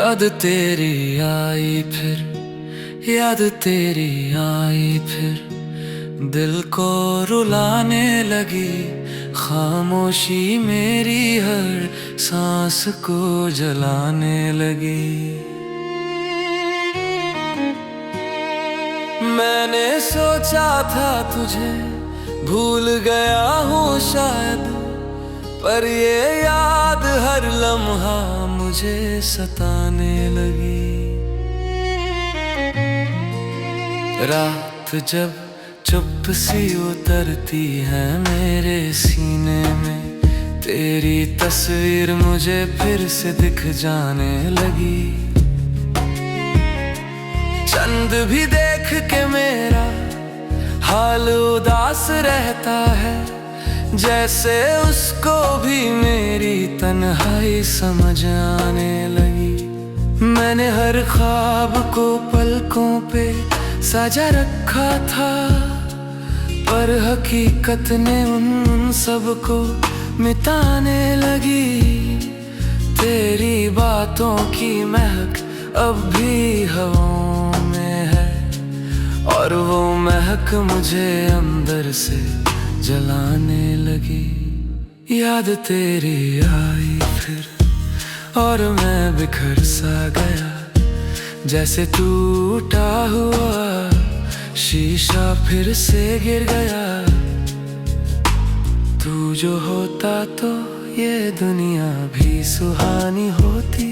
याद तेरी आई फिर, याद तेरी आई फिर, दिल को रुलाने लगी। खामोशी मेरी हर सांस को जलाने लगी। मैंने सोचा था तुझे भूल गया हूँ शायद, पर ये याद हर लम्हा मुझे सताने लगी। रात जब चुप सी उतरती है मेरे सीने में, तेरी तस्वीर मुझे फिर से दिख जाने लगी। चंद भी देख के मेरा हाल उदास रहता है, जैसे उसको भी मेरी तन्हाई समझ आने लगी। मैंने हर ख्वाब को पलकों पे सजा रखा था, पर हकीकत ने उन सबको मिटाने लगी। तेरी बातों की महक अब भी हवाओं में है, और वो महक मुझे अंदर से जलाने लगी। याद तेरी आई फिर, और मैं बिखर सा गया, जैसे टूटा हुआ शीशा फिर से गिर गया। तू जो होता तो ये दुनिया भी सुहानी होती।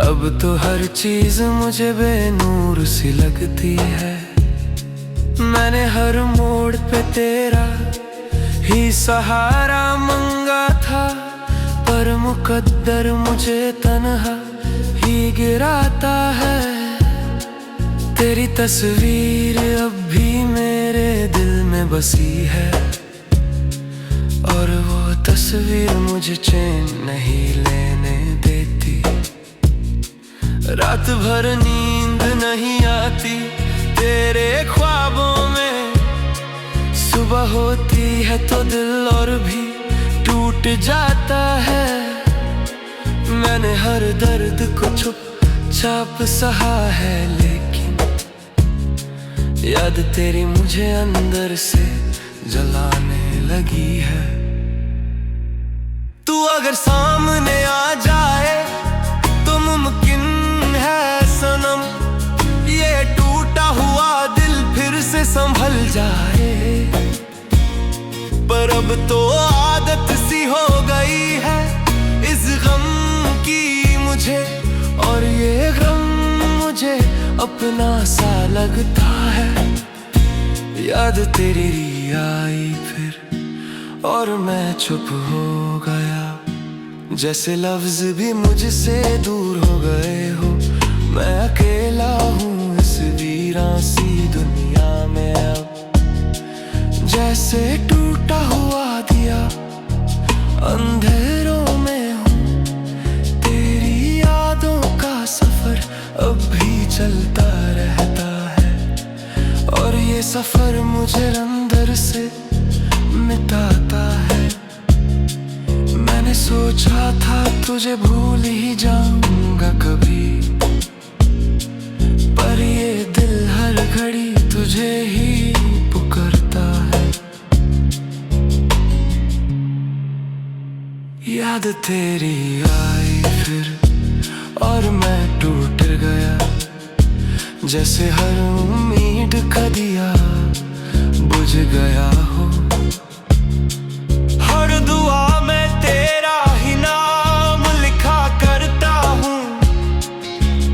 अब तो हर चीज मुझे बेनूर सी लगती है। मैंने हर मोड़ पे तेरा ही सहारा मांगा था, पर मुकद्दर मुझे तन्हा ही गिराता है। तेरी तस्वीर अब भी मेरे दिल में बसी है, और वो तस्वीर मुझे चैन नहीं लेने देती। रात भर नींद नहीं आती तेरे ख्वाबों में, सुबह होती है तो दिल और भी टूट जाता है। मैंने हर दर्द को चुपचाप सहा है, लेकिन याद तेरी मुझे अंदर से जलाने लगी है। तू अगर सामने आ जाए तो मुमकिन है सनम, ये टूटा हुआ दिल फिर से संभल जाए। पर अब तो आदत सी हो गई है इस गम की मुझे, और ये गम मुझे अपना सा लगता है। याद तेरी आई फिर, और मैं चुप हो गया, जैसे लफ्ज भी मुझसे दूर हो गए हो। मैं अकेला हूँ इस वीरान सी दुनिया में अब, जैसे टूटा हुआ दिया अंधेरों में हूँ। तेरी यादों का सफर अब भी चलता रहता है, और ये सफर मुझे अंदर से मिटाता है। मैंने सोचा था तुझे भूल ही जाऊंगा कभी, पर ये दिल हर घड़ी तुझे ही पुकारता है। याद तेरी आई फिर, और मैं टूट गया, जैसे हर उम्मीद का दिया बुझ गया हो। हर दुआ में तेरा ही नाम लिखा करता हूँ,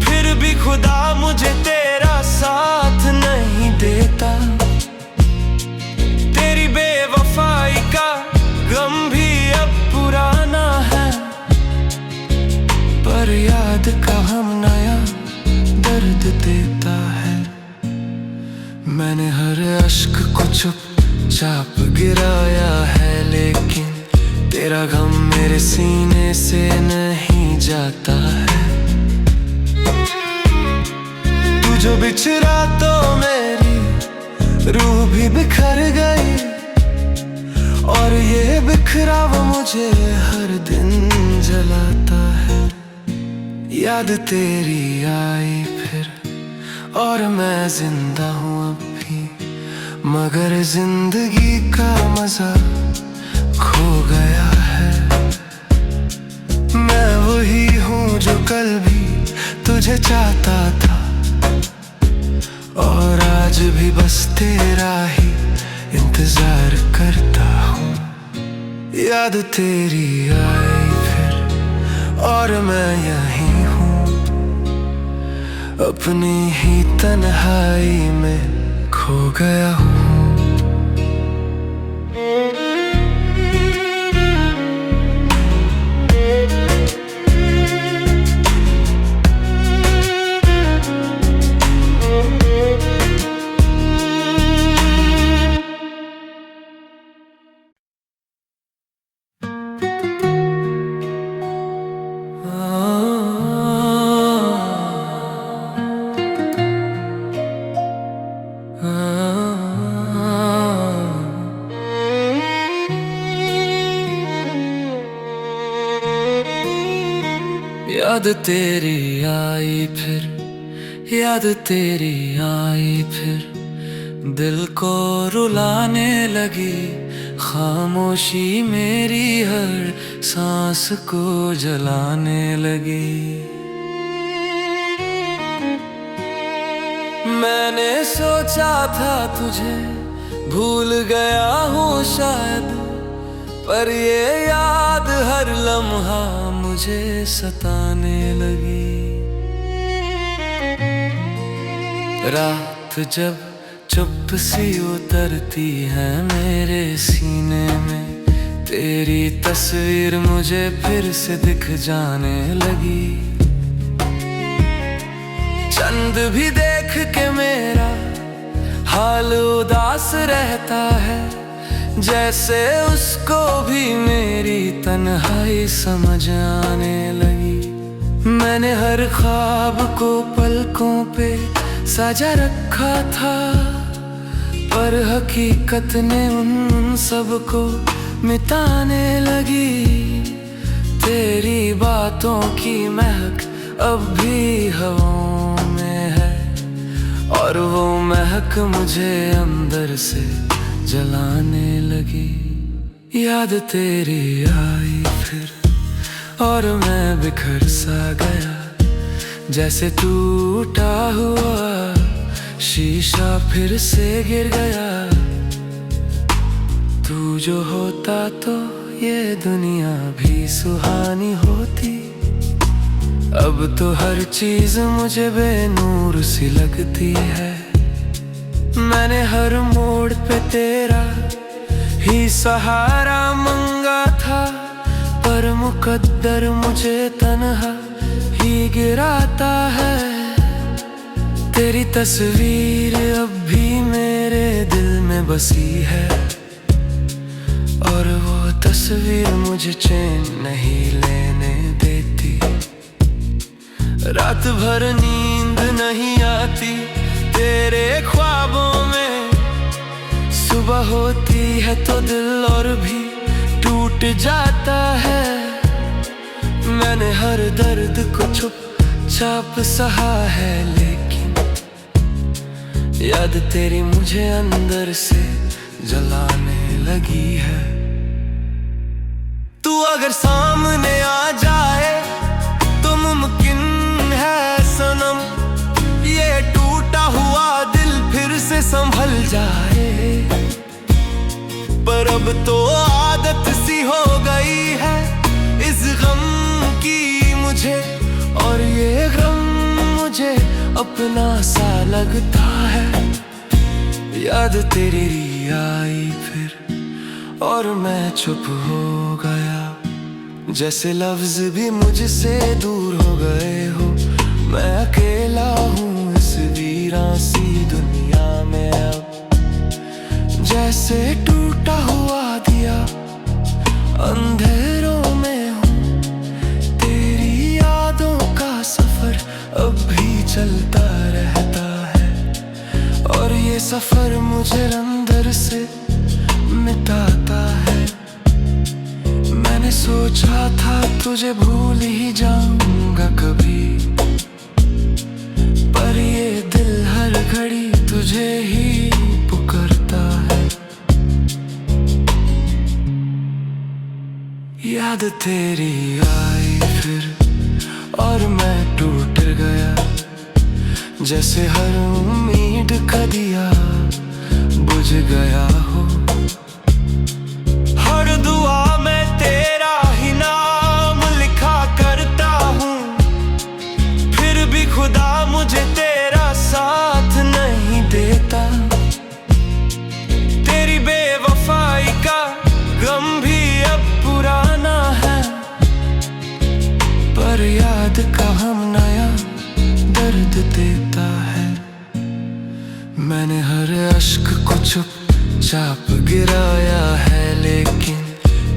फिर भी खुदा मुझे तेरा साथ नहीं देता। तेरी बेवफाई का गम भी अब पुराना है, पर याद का हम नया दर्द देता है। मैंने हर अश्क को चुपचाप गिराया है, लेकिन तेरा गम मेरे सीने से नहीं जाता है। तू जो बिछड़ा तो मेरी रूह भी बिखर गई, और ये बिखराव मुझे हर दिन जलाता है। याद तेरी आई फिर और मैं जिंदा हूँ अब भी, मगर जिंदगी का मजा खो गया है। मैं वही हूँ जो कल भी तुझे चाहता था, और आज भी बस तेरा ही इंतजार करता हूँ। याद तेरी आई फिर और मैं यहीं हूँ, अपनी ही तन्हाई में खो गया हूँ। याद तेरी आई फिर, याद तेरी आई फिर, दिल को रुलाने लगी खामोशी मेरी, हर सांस को जलाने लगी। मैंने सोचा था तुझे भूल गया हूँ शायद, पर ये याद हर लम्हा मुझे सताने लगी। रात जब चुप सी उतरती है मेरे सीने में, तेरी तस्वीर मुझे फिर से दिख जाने लगी। चंद भी देख के मेरा हाल उदास रहता है, जैसे उसको भी मेरी तन्हाई समझ आने लगी। मैंने हर ख्वाब को पलकों पे सजा रखा था, पर हकीकत ने उन सब को मिटाने लगी। तेरी बातों की महक अब भी हवाओं में है, और वो महक मुझे अंदर से जलाने लगी। याद तेरी आई फिर और मैं बिखर सा गया, जैसे टूटा हुआ शीशा फिर से गिर गया। तू जो होता तो ये दुनिया भी सुहानी होती, अब तो हर चीज मुझे बेनूर सी लगती है। मैंने हर मोड़ पे तेरा ही सहारा मांगा था, पर मुकद्दर मुझे तन्हा ही गिराता है। तेरी तस्वीर अब भी मेरे दिल में बसी है, और वो तस्वीर मुझे चैन नहीं लेने देती। रात भर नींद नहीं आती तेरे ख्वाबों में, सुबह होती है तो दिल और भी टूट जाता है। मैंने हर दर्द को चुपचाप सहा है, लेकिन याद तेरी मुझे अंदर से जलाने लगी है। तू अगर सामने आ जाए तो मुमकिन है सनम, ये टूटा हुआ दिल फिर से संभल जाए। पर अब तो आदत सी हो गई है इस गम की मुझे, और ये गम मुझे अपना सा लगता है। याद तेरी आई फिर और मैं चुप हो गया, जैसे लफ्ज भी मुझसे दूर हो गए हो। मैं अकेला हूँ इस वीरान सी दुनिया में अब, जैसे टूटा हुआ दिया अंधेरों में हूँ। तेरी यादों का सफर अब भी चलता रहता है, और ये सफर मुझे अंदर से मिटाता है। मैंने सोचा था तुझे भूल ही जाऊंगा, रहूंगा कभी, पर ये दिल हर घड़ी तुझे ही पुकारता है। याद तेरी आई फिर और मैं टूट गया, जैसे हर उम्मीद का दिया बुझ गया हो। हर दुआ में तेरा ही नाम लिखा करता हूँ, फिर भी खुदा मुझे तेरा साथ नहीं देता। तेरी बेवफाई का गम भी अब पुराना है, पर याद का हम नया दर्द देता है। मैंने हर अश्क को चुपचाप गिराया है, लेकिन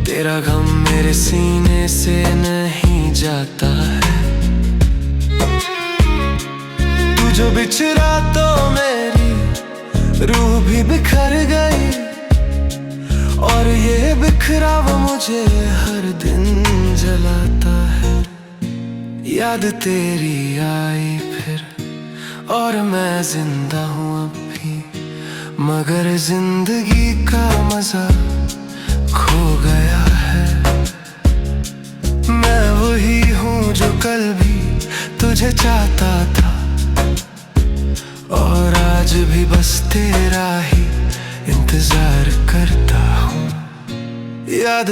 तेरा गम मेरे सीने से नहीं जाता है। तू जो बिछड़ा तो मेरी रूह भी बिखर गई, और ये बिखराव मुझे हर दिन जलाता है। याद तेरी आई फिर और मैं जिंदा हूँ अब भी, मगर जिंदगी का मजा खो गया है। मैं वही हूँ जो कल भी तुझे चाहता था, और आज भी बस तेरा ही इंतजार करता हूँ। याद